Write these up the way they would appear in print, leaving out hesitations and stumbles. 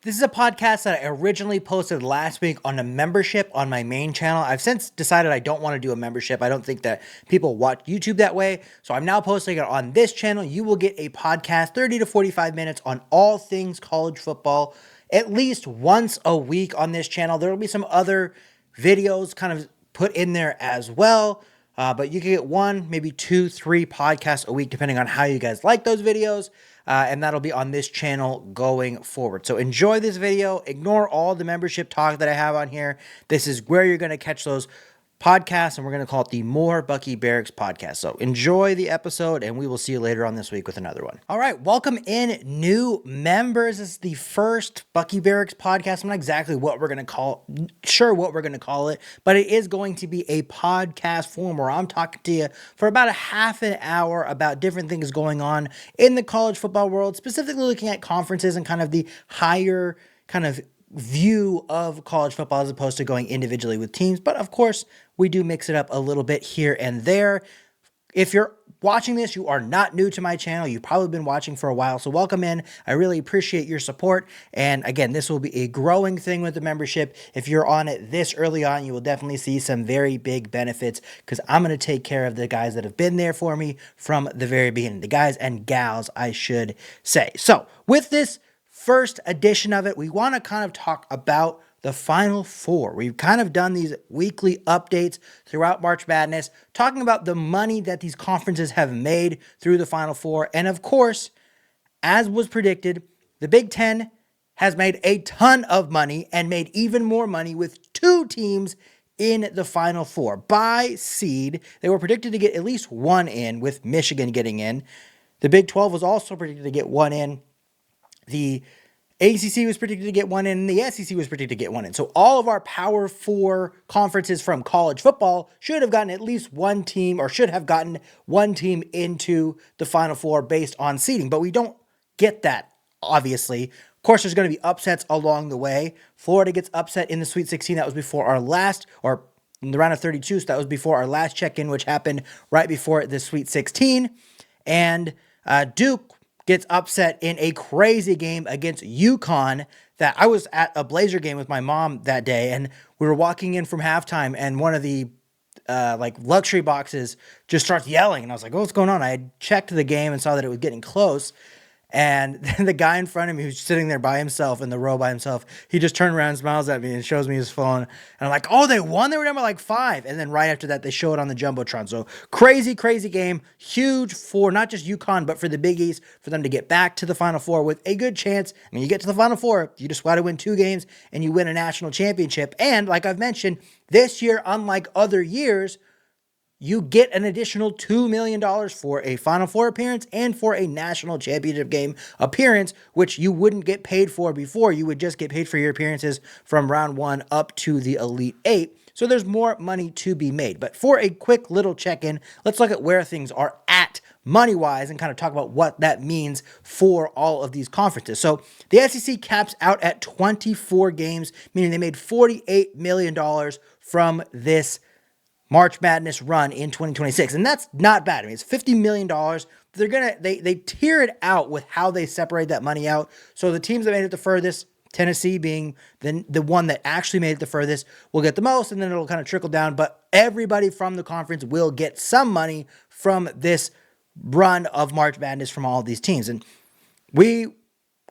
This is a podcast that I originally posted last week on a membership on my main channel. I've since decided I don't want to do a membership. I don't think that people watch YouTube that way. So I'm now posting it on this channel. You will get a podcast, 30 to 45 minutes on all things college football, at least once a week on this channel. There will be some other videos kind of put in there as well. But you can get one, maybe 2, 3 podcasts a week, depending on how you guys like those videos. And that'll be on this channel going forward. So enjoy this video. Ignore all the membership talk that I have on here. This is where you're going to catch those podcasts, and we're going to call it the More Bucky Berrix podcast. So enjoy the episode, and we will see you later on this week with another one. All right, welcome in new members. This is the first Bucky Berrix podcast. I'm not exactly what we're going to call it, but it is going to be a podcast form where I'm talking to you for about a half an hour about different things going on in the college football world, specifically looking at conferences and kind of the higher kind of view of college football as opposed to going individually with teams. But of course, we do mix it up a little bit here and there. If you're watching this, you are not new to my channel. You've probably been watching for a while, so welcome in. I really appreciate your support. And again, this will be a growing thing with the membership. If you're on it this early on, you will definitely see some very big benefits because I'm going to take care of the guys that have been there for me from the very beginning. The guys and gals, I should say. So with this first edition of it, we want to kind of talk about the Final Four. We've kind of done these weekly updates throughout March Madness, talking about the money that these conferences have made through the Final Four. And of course, as was predicted, the Big Ten has made a ton of money and made even more money with 2 teams in the Final Four. By seed, they were predicted to get at least 1 in, with Michigan getting in. The Big 12 was also predicted to get 1 in. The ACC was predicted to get 1 in, and the SEC was predicted to get 1 in. So all of our Power 4 conferences from college football should have gotten at least 1 team, or should have gotten 1 team into the Final Four based on seeding. But we don't get that, obviously. Of course, there's going to be upsets along the way. Florida gets upset in the Sweet 16. That was before our last, or in the round of 32. So that was before our last check-in, which happened right before the Sweet 16. And Duke gets upset in a crazy game against UConn. That I was at a Blazer game with my mom that day, and we were walking in from halftime, and one of the luxury boxes just starts yelling, and I was like, "Oh, what's going on?" I had checked the game and saw that it was getting close, and then the guy in front of me who's sitting there by himself in the row by himself, he just turned around, smiles at me, and shows me his phone. And I'm like, "Oh, they won! They were down by like 5." And then right after that, they show it on the Jumbotron. So crazy, crazy game. Huge for not just UConn, but for the Big East, for them to get back to the Final Four with a good chance. I mean, you get to the Final Four, you just got to win 2 games, and you win a national championship. And like I've mentioned, this year, unlike other years, you get an additional $2 million for a Final Four appearance and for a national championship game appearance, which you wouldn't get paid for before. You would just get paid for your appearances from round 1 up to the Elite 8. So there's more money to be made. But for a quick little check-in, let's look at where things are at money-wise and kind of talk about what that means for all of these conferences. So the SEC caps out at 24 games, meaning they made $48 million from this March Madness run in 2026. And that's not bad. I mean, it's $50 million. They tier it out with how they separate that money out. So the teams that made it the furthest, Tennessee being the one that actually made it the furthest, will get the most, and then it'll kind of trickle down. But everybody from the conference will get some money from this run of March Madness from all of these teams. And we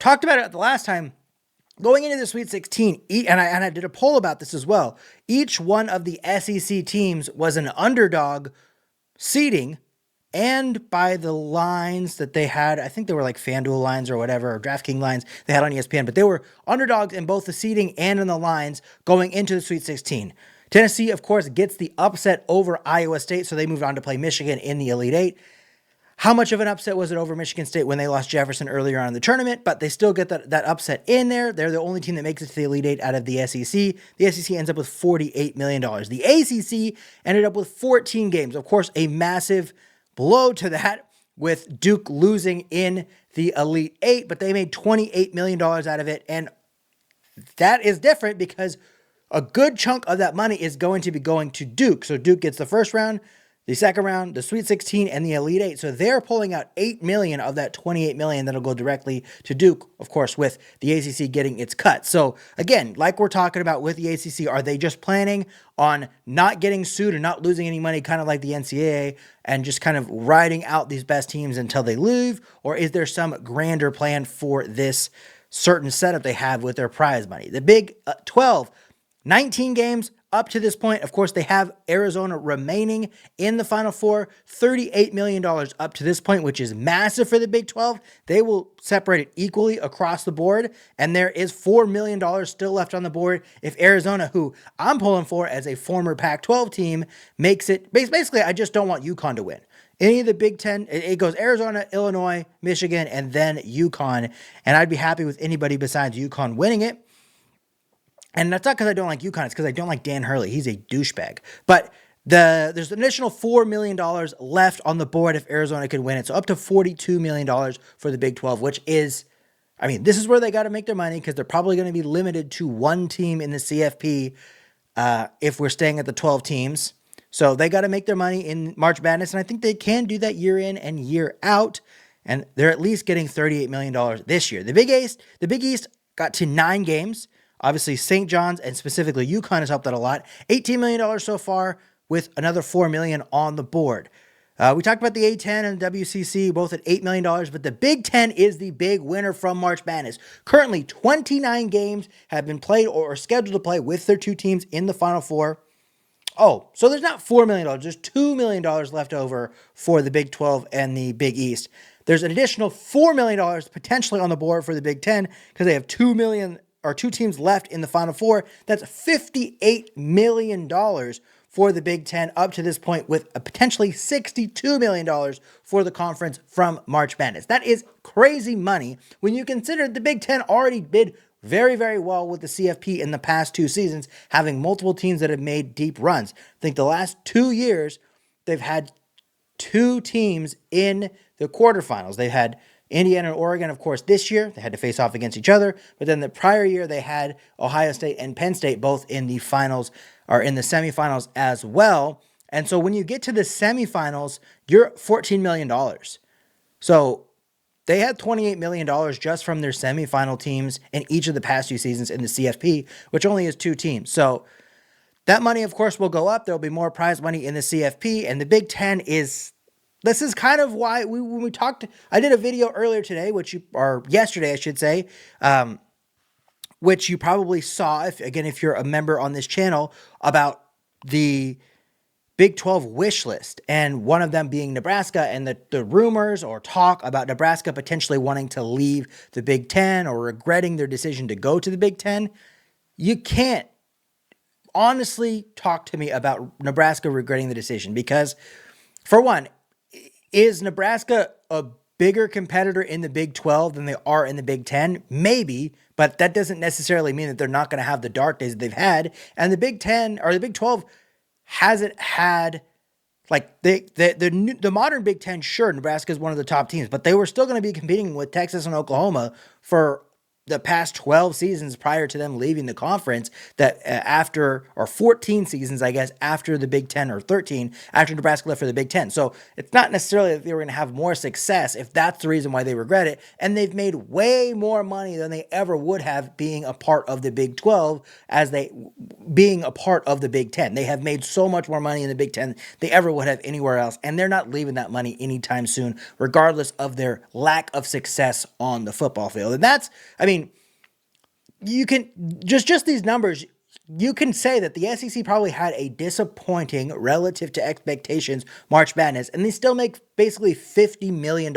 talked about it the last time. Going into the Sweet 16, and I did a poll about this as well, each one of the SEC teams was an underdog seeding, and by the lines that they had, I think they were like FanDuel lines or whatever, or DraftKings lines they had on ESPN, but they were underdogs in both the seeding and in the lines going into the Sweet 16. Tennessee, of course, gets the upset over Iowa State, so they moved on to play Michigan in the Elite 8. How much of an upset was it over Michigan State when they lost Jefferson earlier on in the tournament? But they still get that upset in there. They're the only team that makes it to the Elite 8 out of the SEC. The SEC ends up with $48 million. The ACC ended up with 14 games. Of course, a massive blow to that with Duke losing in the Elite 8, but they made $28 million out of it. And that is different because a good chunk of that money is going to be going to Duke. So Duke gets the first round. the second round, the Sweet 16, and the Elite Eight. So they're pulling out $8 million of that $28 million that'll go directly to Duke, of course, with the ACC getting its cut. So again, like we're talking about with the ACC, are they just planning on not getting sued and not losing any money, kind of like the NCAA, and just kind of riding out these best teams until they leave? Or is there some grander plan for this certain setup they have with their prize money? The Big 12, 19 games up to this point. Of course, they have Arizona remaining in the Final Four, $38 million up to this point, which is massive for the Big 12. They will separate it equally across the board, and there is $4 million still left on the board if Arizona, who I'm pulling for as a former Pac-12 team, makes it. Basically, I just don't want UConn to win. Any of the Big Ten, it goes Arizona, Illinois, Michigan, and then UConn, and I'd be happy with anybody besides UConn winning it. And that's not because I don't like UConn. It's because I don't like Dan Hurley. He's a douchebag. But there's an additional $4 million left on the board if Arizona could win it. So up to $42 million for the Big 12, which is, I mean, this is where they got to make their money because they're probably going to be limited to one team in the CFP if we're staying at the 12 teams. So they got to make their money in March Madness. And I think they can do that year in and year out. And they're at least getting $38 million this year. The Big East got to 9 games. Obviously, St. John's and specifically UConn has helped out a lot. $18 million so far with another $4 million on the board. We talked about the A10 and the WCC, both at $8 million, but the Big Ten is the big winner from March Madness. Currently, 29 games have been played or are scheduled to play with their two teams in the Final Four. Oh, so there's not $4 million. There's $2 million left over for the Big 12 and the Big East. There's an additional $4 million potentially on the board for the Big Ten because they have $2 million or two teams left in the Final Four. That's $58 million for the Big Ten up to this point, with a potentially $62 million for the conference from March Madness. That is crazy money when you consider the Big Ten already did very, very well with the CFP in the past 2 seasons, having multiple teams that have made deep runs. I think the last 2 years, they've had 2 teams in the quarterfinals. They've had Indiana and Oregon, of course, this year. They had to face off against each other. But then the prior year, they had Ohio State and Penn State both in the finals or in the semifinals as well. And so when you get to the semifinals, you're $14 million. So they had $28 million just from their semifinal teams in each of the past 2 seasons in the CFP, which only is 2 teams. So that money, of course, will go up. There'll be more prize money in the CFP. And the Big Ten is... This is kind of why when we talked, I did a video earlier today, or yesterday, I should say, which you probably saw, if you're a member on this channel, about the Big 12 wish list, and one of them being Nebraska, and the rumors or talk about Nebraska potentially wanting to leave the Big 10 or regretting their decision to go to the Big 10. You can't honestly talk to me about Nebraska regretting the decision because, for one, is Nebraska a bigger competitor in the Big 12 than they are in the Big 10? Maybe, but that doesn't necessarily mean that they're not going to have the dark days that they've had. And the Big 10 or the Big 12 hasn't had, like, the modern Big 10, sure, Nebraska is one of the top teams, but they were still going to be competing with Texas and Oklahoma for the past 12 seasons prior to them leaving the conference, that or 14 seasons, I guess, after the Big 10, or 13, after Nebraska left for the Big 10. So it's not necessarily that they were going to have more success if that's the reason why they regret it. And they've made way more money than they ever would have being a part of the Big 12 being a part of the Big 10. They have made so much more money in the Big 10 than they ever would have anywhere else. And they're not leaving that money anytime soon, regardless of their lack of success on the football field. And that's, I mean, you can just these numbers, you can say that the SEC probably had a disappointing relative to expectations March Madness, and they still make basically $50 million.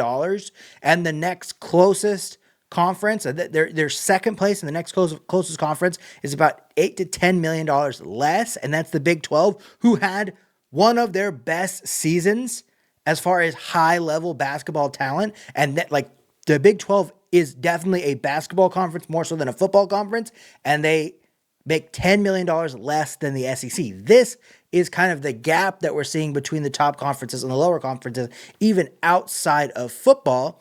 And the next closest conference, their second place in the next closest conference, is about $8 to $10 million less, and that's the Big 12, who had one of their best seasons as far as high-level basketball talent. And that, like, the Big 12 is definitely a basketball conference more so than a football conference, and they make $10 million less than the SEC. This is kind of the gap that we're seeing between the top conferences and the lower conferences, even outside of football.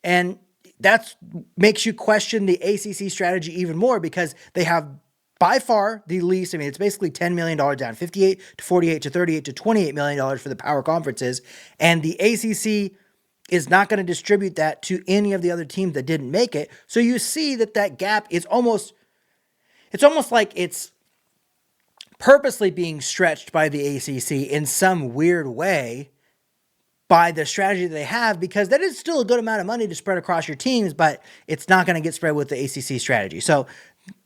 And that makes you question the ACC strategy even more, because they have by far the least. I mean, it's basically $10 million down, 58 to 48 to 38 to $28 million for the power conferences. And the ACC is not going to distribute that to any of the other teams that didn't make it. So you see that gap is almost like it's purposely being stretched by the ACC in some weird way by the strategy that they have, because that is still a good amount of money to spread across your teams, but it's not going to get spread with the ACC strategy. So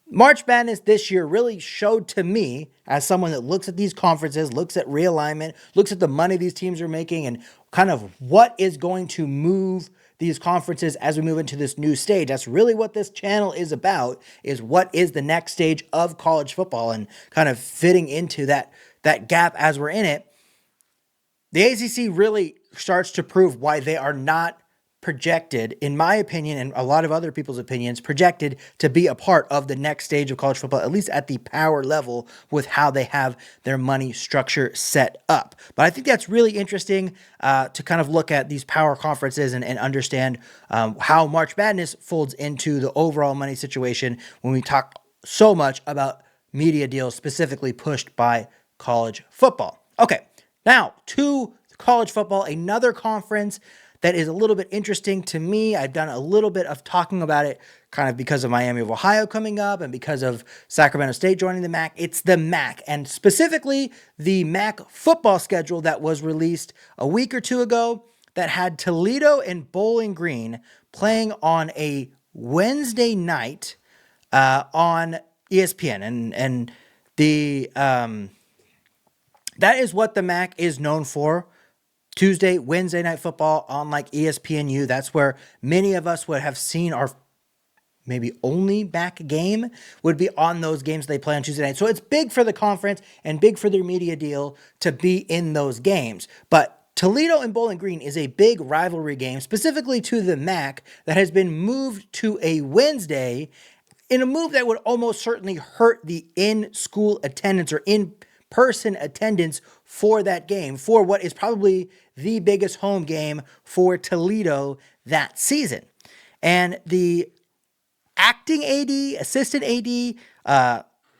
March Madness this year really showed to me, as someone that looks at these conferences, looks at realignment, looks at the money these teams are making, and kind of what is going to move these conferences as we move into this new stage. That's really what this channel is about, is what is the next stage of college football and kind of fitting into that gap as we're in it. The ACC really starts to prove why they are not projected, in my opinion, and a lot of other people's opinions, projected to be a part of the next stage of college football, at least at the power level, with how they have their money structure set up. But I think that's really interesting to kind of look at these power conferences and understand how March Madness folds into the overall money situation when we talk so much about media deals specifically pushed by college football. Okay, now to college football, another conference that is a little bit interesting to me. I've done a little bit of talking about it kind of because of Miami of Ohio coming up and because of Sacramento State joining the MAC. It's the MAC, and specifically the MAC football schedule that was released a week or two ago that had Toledo and Bowling Green playing on a Wednesday night on ESPN. And the that is what the MAC is known for. Tuesday, Wednesday night football on like ESPNU. That's where many of us would have seen our maybe only MAC game would be on those games they play on Tuesday night. So it's big for the conference and big for their media deal to be in those games. But Toledo and Bowling Green is a big rivalry game, specifically to the MAC, that has been moved to a Wednesday in a move that would almost certainly hurt the in-school attendance or in-person attendance for that game, for what is probably the biggest home game for Toledo that season. And the acting AD, assistant AD,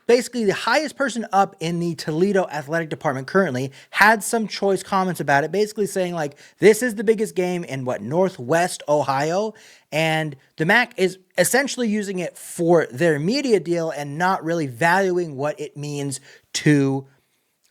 basically the highest person up in the Toledo athletic department currently, had some choice comments about it, basically saying like, this is the biggest game in Northwest Ohio, and the MAC is essentially using it for their media deal and not really valuing what it means to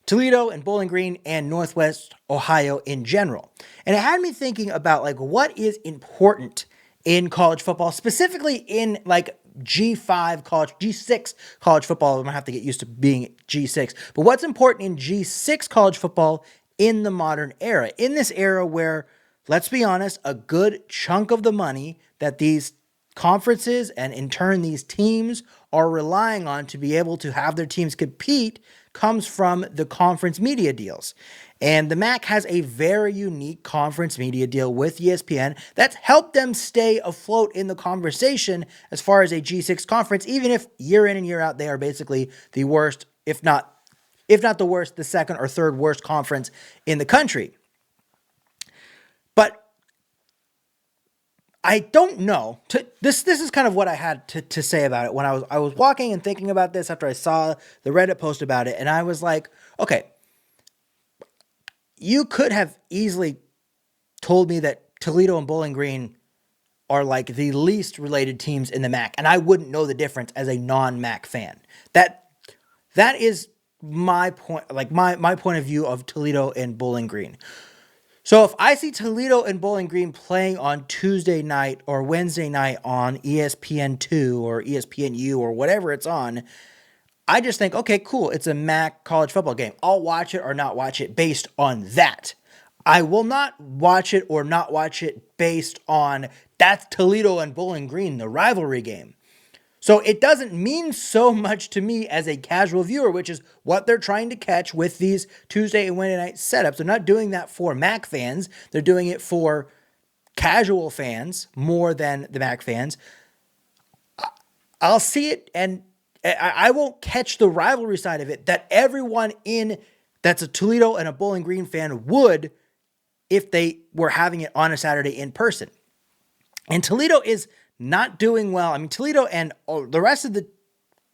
Toledo and Bowling Green and Northwest Ohio in general. And it had me thinking about like what is important in college football, specifically in like G6 college football. I'm gonna have to get used to being G6, but what's important in G6 college football in the modern era, in this era where, let's be honest, a good chunk of the money that these conferences and in turn these teams are relying on to be able to have their teams compete comes from the conference media deals. And the MAC has a very unique conference media deal with ESPN that's helped them stay afloat in the conversation as far as a G6 conference, even if year in and year out they are basically the worst, if not the worst, the second or third worst conference in the country. But I don't know. This is kind of what I had to say about it when I was walking and thinking about this after I saw the Reddit post about it, and I was like, okay, you could have easily told me that Toledo and Bowling Green are like the least related teams in the MAC, and I wouldn't know the difference as a non-MAC fan. That is my point, like my point of view of Toledo and Bowling Green. So if I see Toledo and Bowling Green playing on Tuesday night or Wednesday night on ESPN2 or ESPNU or whatever it's on, I just think, okay, cool, it's a MAC college football game. I'll watch it or not watch it based on that. I will not watch it or not watch it based on that's Toledo and Bowling Green, the rivalry game. So it doesn't mean so much to me as a casual viewer, which is what they're trying to catch with these Tuesday and Wednesday night setups. They're not doing that for MAC fans. They're doing it for casual fans more than the MAC fans. I'll see it and I won't catch the rivalry side of it that everyone that's a Toledo and a Bowling Green fan would if they were having it on a Saturday in person. And Toledo is not doing well. I mean, Toledo and the rest of the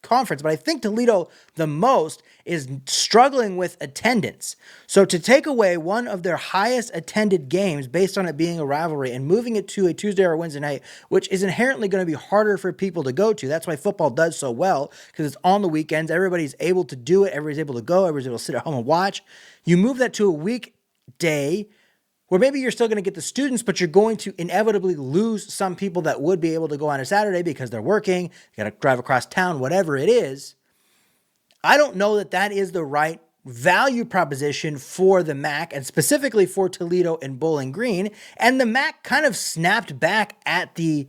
conference, but I think Toledo the most is struggling with attendance. So to take away one of their highest attended games based on it being a rivalry and moving it to a Tuesday or Wednesday night, which is inherently going to be harder for people to go to. That's why football does so well, because it's on the weekends. Everybody's able to do it. Everybody's able to go. Everybody's able to sit at home and watch. You move that to a weekday where maybe you're still going to get the students, but you're going to inevitably lose some people that would be able to go on a Saturday because they're working, you got to drive across town, whatever it is. I don't know that that is the right value proposition for the MAC and specifically for Toledo and Bowling Green. And the MAC kind of snapped back at the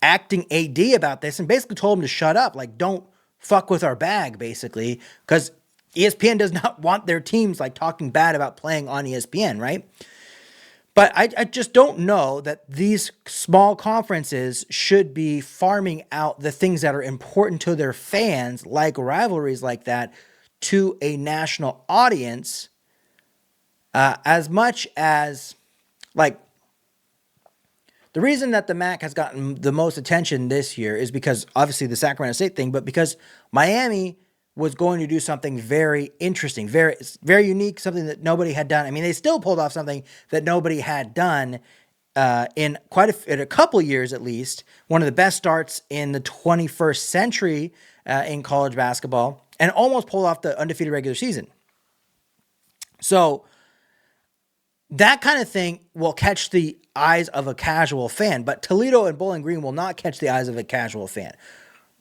acting AD about this and basically told him to shut up. Like, don't fuck with our bag, basically, because ESPN does not want their teams like talking bad about playing on ESPN, right? But I just don't know that these small conferences should be farming out the things that are important to their fans, like rivalries like that, to a national audience, as much as, like, the reason that the MAC has gotten the most attention this year is because, obviously, the Sacramento State thing, but because Miami was going to do something very interesting, very, very unique, something that nobody had done. I mean, they still pulled off something that nobody had done in a couple years at least. One of the best starts in the 21st century in college basketball, and almost pulled off the undefeated regular season. So that kind of thing will catch the eyes of a casual fan, but Toledo and Bowling Green will not catch the eyes of a casual fan.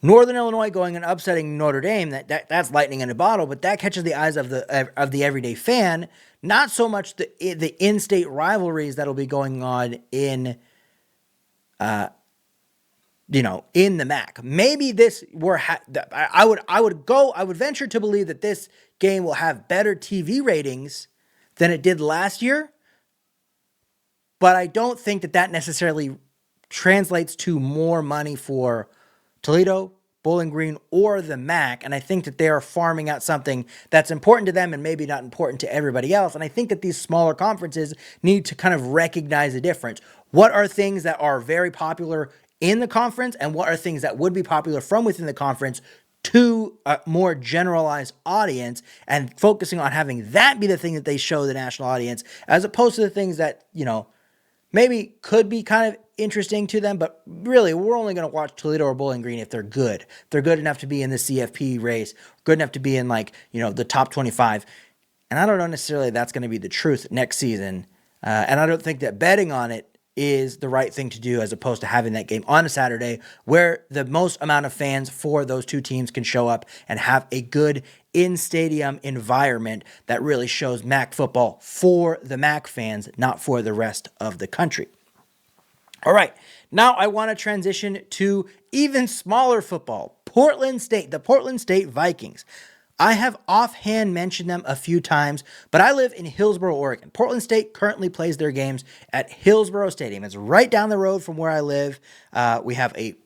Northern Illinois going and upsetting Notre Dame, that's lightning in a bottle, but that catches the eyes of the everyday fan, not so much the in-state rivalries that'll be going on in the MAC. Maybe this I would venture to believe that this game will have better TV ratings than it did last year, but I don't think that necessarily translates to more money for Toledo, Bowling Green, or the MAC, and I think that they are farming out something that's important to them and maybe not important to everybody else, and I think that these smaller conferences need to kind of recognize the difference. What are things that are very popular in the conference, and what are things that would be popular from within the conference to a more generalized audience, and focusing on having that be the thing that they show the national audience, as opposed to the things that, maybe could be kind of interesting to them, but really, we're only going to watch Toledo or Bowling Green if they're good. If they're good enough to be in the CFP race, good enough to be in, the top 25. And I don't know necessarily that's going to be the truth next season. And I don't think that betting on it is the right thing to do, as opposed to having that game on a Saturday where the most amount of fans for those two teams can show up and have a good in-stadium environment that really shows MAC football for the MAC fans, not for the rest of the country. All right, now I want to transition to even smaller football. Portland State, the Portland State Vikings. I have offhand mentioned them a few times, but I live in Hillsboro, Oregon. Portland State currently plays their games at Hillsboro Stadium. It's right down the road from where I live. We have a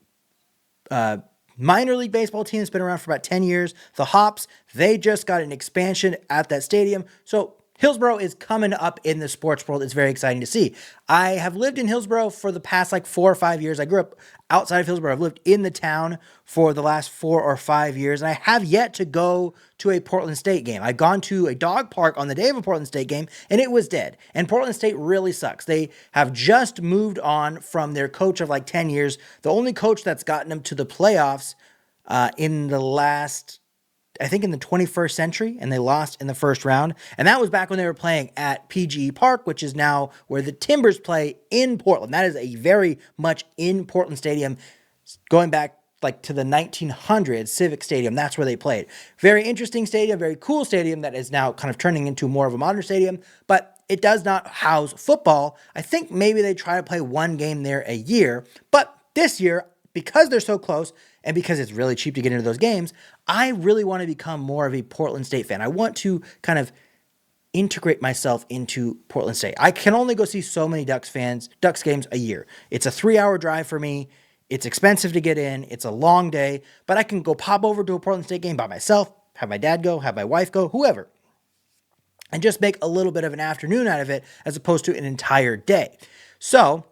minor league baseball team that's been around for about 10 years. The Hops, they just got an expansion at that stadium. So Hillsboro is coming up in the sports world. It's very exciting to see. I have lived in Hillsboro for the past 4 or 5 years. I grew up outside of Hillsboro. I've lived in the town for the last 4 or 5 years, and I have yet to go to a Portland State game. I've gone to a dog park on the day of a Portland State game, and it was dead. And Portland State really sucks. They have just moved on from their coach of 10 years. The only coach that's gotten them to the playoffs in the last, I think, in the 21st century, and they lost in the first round. And that was back when they were playing at PGE Park, which is now where the Timbers play in Portland. That is a very much in Portland stadium, going back to the 1900s, Civic Stadium. That's where they played. Very interesting stadium, very cool stadium that is now kind of turning into more of a modern stadium, but it does not house football. I think maybe they try to play one game there a year, but this year, because they're so close, and because it's really cheap to get into those games, I really want to become more of a Portland State fan. I want to kind of integrate myself into Portland State. I can only go see so many Ducks games a year. It's a 3-hour drive for me. It's expensive to get in. It's a long day, but I can go pop over to a Portland State game by myself, have my dad go, have my wife go, whoever, and just make a little bit of an afternoon out of it as opposed to an entire day. So,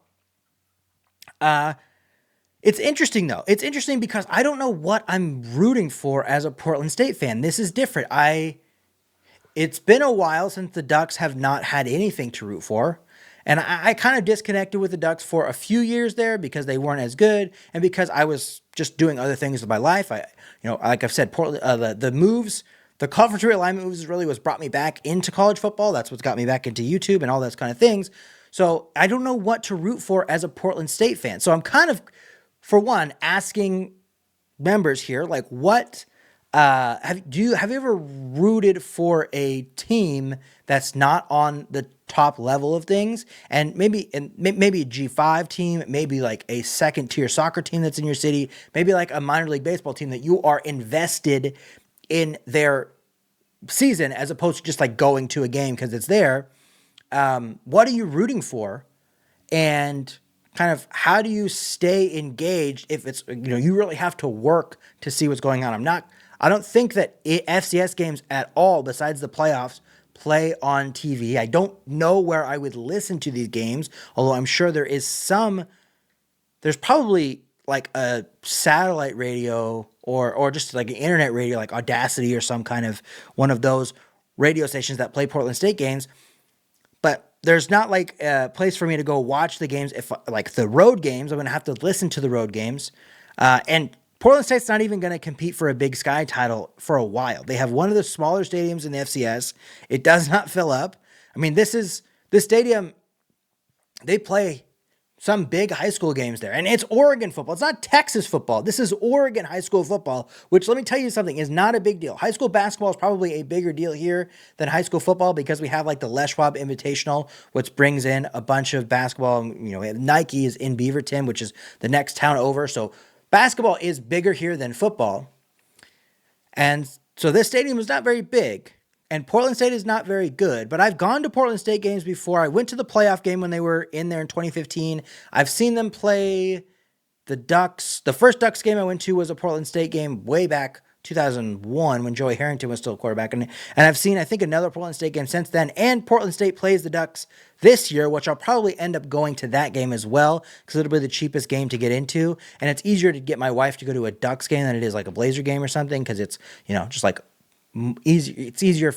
It's interesting though. It's interesting because I don't know what I'm rooting for as a Portland State fan. This is different. It's been a while since the Ducks have not had anything to root for. And I kind of disconnected with the Ducks for a few years there because they weren't as good and because I was just doing other things with my life. Like I've said, Portland, the moves, the conference realignment moves really was brought me back into college football. That's what's got me back into YouTube and all those kind of things. So I don't know what to root for as a Portland State fan. So I'm kind of, for one, asking members here, like, what have you ever rooted for a team that's not on the top level of things, and maybe a G5 team, maybe like a second tier soccer team that's in your city, maybe like a minor league baseball team that you are invested in their season as opposed to just like going to a game because it's there. What are you rooting for? And kind of how do you stay engaged if it's, you really have to work to see what's going on? I don't think that FCS games at all, besides the playoffs, play on TV. I don't know where I would listen to these games, although I'm sure there's probably like a satellite radio or just like an internet radio, like Audacity or some kind of one of those radio stations that play Portland State games. But there's not like a place for me to go watch the games. If like the road games, I'm going to have to listen to the road games. And Portland State's not even going to compete for a Big Sky title for a while. They have one of the smaller stadiums in the FCS. It does not fill up. I mean, this stadium, they play some big high school games there. And it's Oregon football. It's not Texas football. This is Oregon high school football, which, let me tell you something, is not a big deal. High school basketball is probably a bigger deal here than high school football because we have like the Les Schwab Invitational, which brings in a bunch of basketball. Nike is in Beaverton, which is the next town over. So basketball is bigger here than football. And so this stadium is not very big. And Portland State is not very good. But I've gone to Portland State games before. I went to the playoff game when they were in there in 2015. I've seen them play the Ducks. The first Ducks game I went to was a Portland State game way back 2001 when Joey Harrington was still quarterback. And I've seen, I think, another Portland State game since then. And Portland State plays the Ducks this year, which I'll probably end up going to that game as well because it'll be the cheapest game to get into. And it's easier to get my wife to go to a Ducks game than it is like a Blazer game or something because it's, just like easy. It's easier.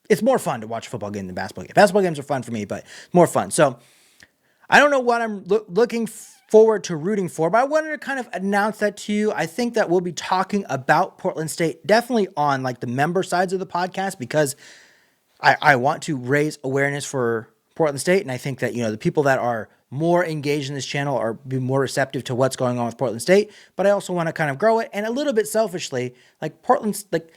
It's more fun to watch a football game than basketball games. Basketball games are fun for me, but more fun. So I don't know what I'm looking forward to rooting for, but I wanted to kind of announce that to you. I think that we'll be talking about Portland State definitely on like the member sides of the podcast because I want to raise awareness for Portland State. And I think that, the people that are more engaged in this channel are be more receptive to what's going on with Portland State, but I also want to kind of grow it. And a little bit selfishly, like Portland's like,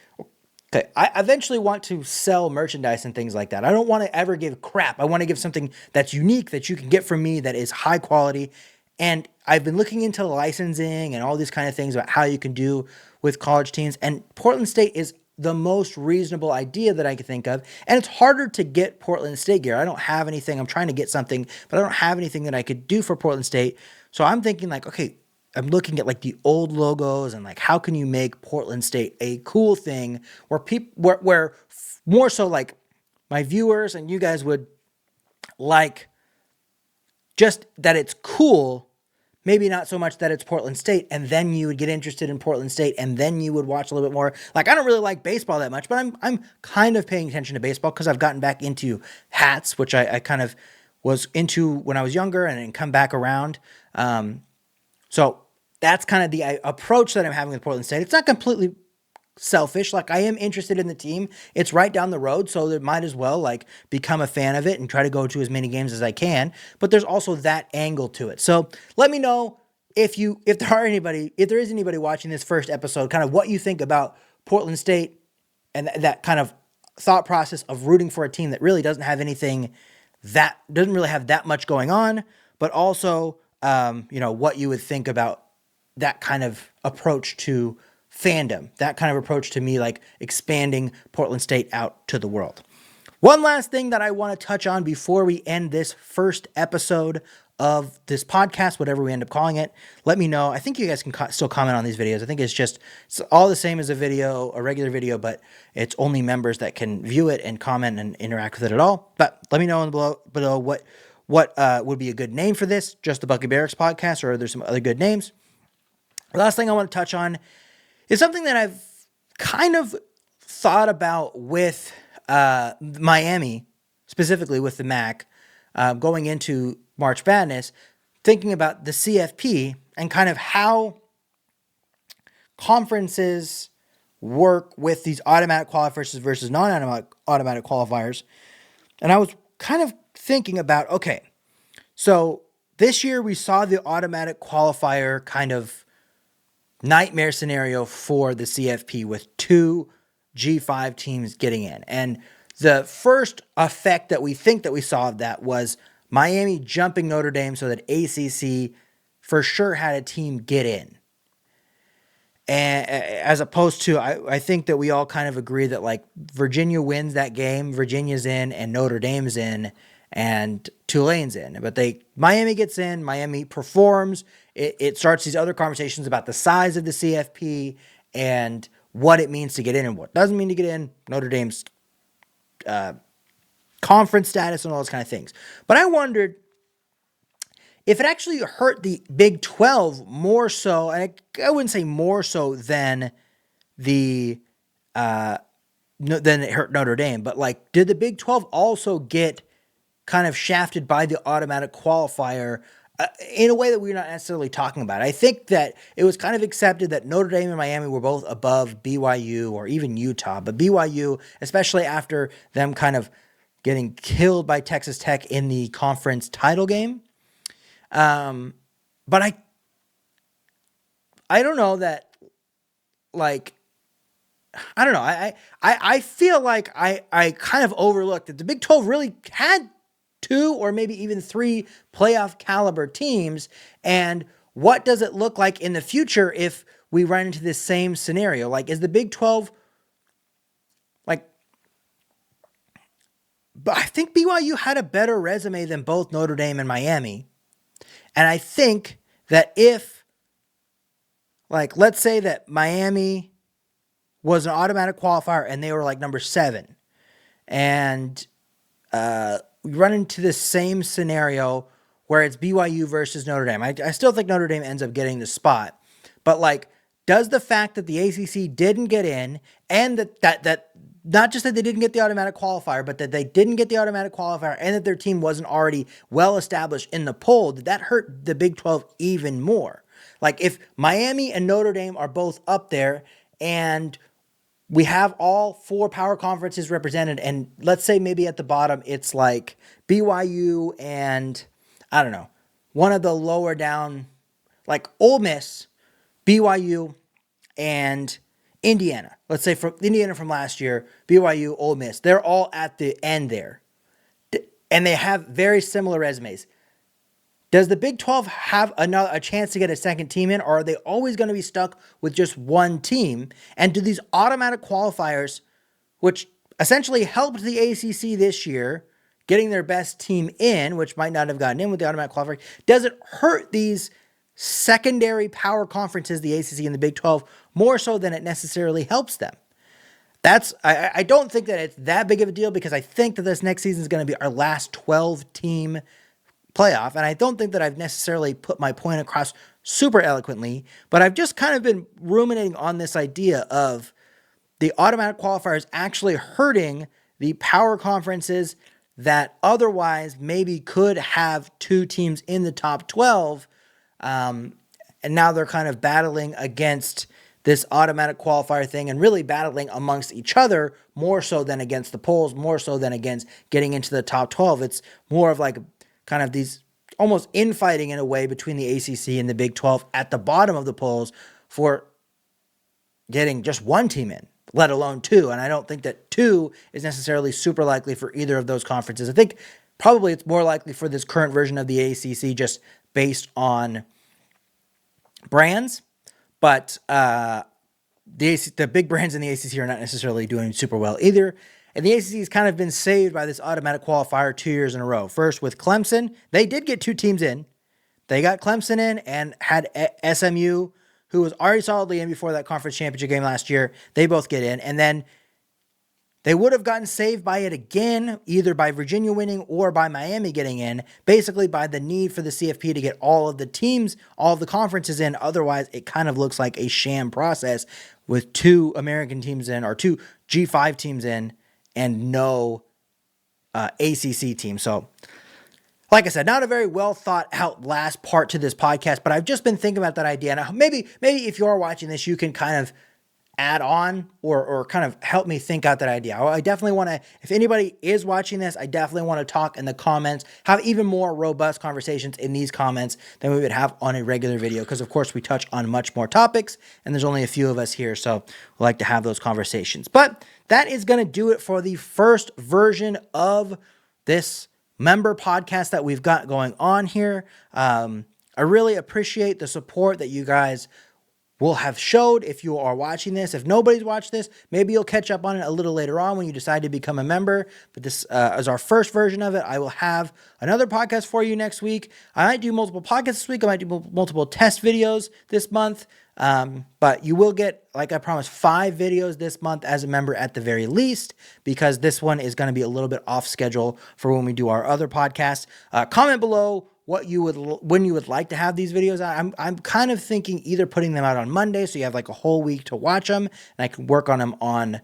okay, I eventually want to sell merchandise and things like that. I don't want to ever give crap. I want to give something that's unique that you can get from me that is high quality. And I've been looking into licensing and all these kind of things about how you can do with college teams. And Portland State is the most reasonable idea that I could think of. And it's harder to get Portland State gear. I don't have anything. I'm trying to get something, but I don't have anything that I could do for Portland State. So I'm thinking like, okay, I'm looking at like the old logos and like how can you make Portland State a cool thing where where more so like my viewers and you guys would like just that it's cool, maybe not so much that it's Portland State, and then you would get interested in Portland State and then you would watch a little bit more. Like I don't really like baseball that much, but I'm kind of paying attention to baseball because I've gotten back into hats, which I kind of was into when I was younger and come back around. So that's kind of the approach that I'm having with Portland State. It's not completely selfish. Like I am interested in the team. It's right down the road, so there might as well like become a fan of it and try to go to as many games as I can. But there's also that angle to it. So let me know if there is anybody watching this first episode, kind of what you think about Portland State and that kind of thought process of rooting for a team that really doesn't have anything that doesn't really have that much going on, but also what you would think about that kind of approach to fandom, that kind of approach to me, like expanding Portland State out to the world. One last thing that I want to touch on before we end this first episode of this podcast, whatever we end up calling it. Let me know. I think you guys can still comment on these videos. I think it's all the same as a regular video, but it's only members that can view it and comment and interact with it at all. But let me know below what would be a good name for this, just the Bucky Berrix podcast, or are there some other good names? The last thing I want to touch on is something that I've kind of thought about with Miami, specifically with the MAC, going into March Madness, thinking about the CFP and kind of how conferences work with these automatic qualifiers versus non-automatic qualifiers. And I was kind of thinking about, okay, so this year we saw the automatic qualifier kind of nightmare scenario for the CFP with 2 G5 teams getting in. And the first effect that we think that we saw of that was Miami jumping Notre Dame so that ACC for sure had a team get in. And as opposed to, I think that we all kind of agree that like Virginia wins that game, Virginia's in, and Notre Dame's in, and Tulane's in. But Miami gets in, Miami performs. It starts these other conversations about the size of the CFP and what it means to get in and what doesn't mean to get in. Notre Dame's conference status and all those kind of things. But I wondered if it actually hurt the Big 12 more so, and I wouldn't say more so than than it hurt Notre Dame, but like, did the Big 12 also get kind of shafted by the automatic qualifier in a way that we're not necessarily talking about? I think that it was kind of accepted that Notre Dame and Miami were both above BYU or even Utah, but BYU, especially after them kind of getting killed by Texas Tech in the conference title game. But I don't know that, like, I don't know. I feel like I kind of overlooked that the Big 12 really had 2 or maybe even 3 playoff caliber teams. And what does it look like in the future if we run into this same scenario? Like, is the Big 12, like, but I think BYU had a better resume than both Notre Dame and Miami. And I think that if, like, let's say that Miami was an automatic qualifier and they were like number 7, and we run into this same scenario where it's BYU versus Notre Dame. I still think Notre Dame ends up getting the spot, but like, does the fact that the ACC didn't get in, and that not just that they didn't get the automatic qualifier, but that they didn't get the automatic qualifier and that their team wasn't already well established in the poll, did that hurt the Big 12 even more? Like, if Miami and Notre Dame are both up there and we have all 4 power conferences represented, and let's say maybe at the bottom it's like BYU and, I don't know, one of the lower down, like Ole Miss, BYU, and Indiana. Let's say from Indiana from last year, BYU, Ole Miss. They're all at the end there. And they have very similar resumes. Does the Big 12 have a chance to get a second team in, or are they always going to be stuck with just one team? And do these automatic qualifiers, which essentially helped the ACC this year, getting their best team in, which might not have gotten in with the automatic qualifier, does it hurt these secondary power conferences, the ACC and the Big 12, more so than it necessarily helps them? I don't think that it's that big of a deal, because I think that this next season is going to be our last 12-team playoff, and I don't think that I've necessarily put my point across super eloquently, but I've just kind of been ruminating on this idea of the automatic qualifiers actually hurting the power conferences that otherwise maybe could have 2 teams in the top 12, and now they're kind of battling against this automatic qualifier thing and really battling amongst each other more so than against the polls, more so than against getting into the top 12. It's more of like kind of these almost infighting in a way between the ACC and the Big 12 at the bottom of the polls for getting just 1 team in, let alone 2. And I don't think that 2 is necessarily super likely for either of those conferences. I think probably it's more likely for this current version of the ACC just based on brands, but the big brands in the ACC are not necessarily doing super well either. And the ACC has kind of been saved by this automatic qualifier 2 years in a row. First with Clemson, they did get 2 teams in. They got Clemson in and had SMU, who was already solidly in before that conference championship game last year. They both get in. And then They would have gotten saved by it again, either by Virginia winning or by Miami getting in, basically by the need for the CFP to get all of the teams, all of the conferences in. Otherwise, it kind of looks like a sham process with 2 American teams in or 2 G5 teams in and no ACC team. So, like I said, not a very well thought out last part to this podcast, but I've just been thinking about that idea. And maybe if you're watching this, you can kind of add on or kind of help me think out that idea. I definitely want to, if anybody is watching this, I definitely want to talk in the comments, have even more robust conversations in these comments than we would have on a regular video. Because of course we touch on much more topics and there's only a few of us here. So we like to have those conversations. But that is going to do it for the first version of this member podcast that we've got going on here. I really appreciate the support that you guys will have showed if you are watching this. If nobody's watched this, maybe you'll catch up on it a little later on when you decide to become a member. But this is our first version of it. I will have another podcast for you next week. I might do multiple podcasts this week. I might do multiple test videos this month. But you will get, like I promised, 5 videos this month as a member at the very least, because this one is going to be a little bit off schedule for when we do our other podcasts. Comment below when you would like to have these videos out. I'm kind of thinking either putting them out on Monday, so you have like a whole week to watch them, and I can work on them on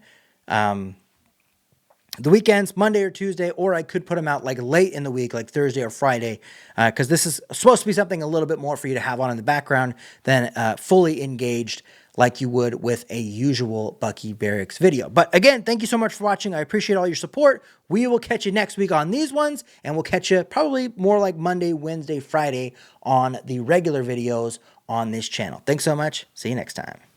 the weekends, Monday or Tuesday, or I could put them out like late in the week, like Thursday or Friday, because this is supposed to be something a little bit more for you to have on in the background than fully engaged like you would with a usual Bucky Berrix video. But again, thank you so much for watching. I appreciate all your support. We will catch you next week on these ones, and we'll catch you probably more like Monday, Wednesday, Friday on the regular videos on this channel. Thanks so much. See you next time.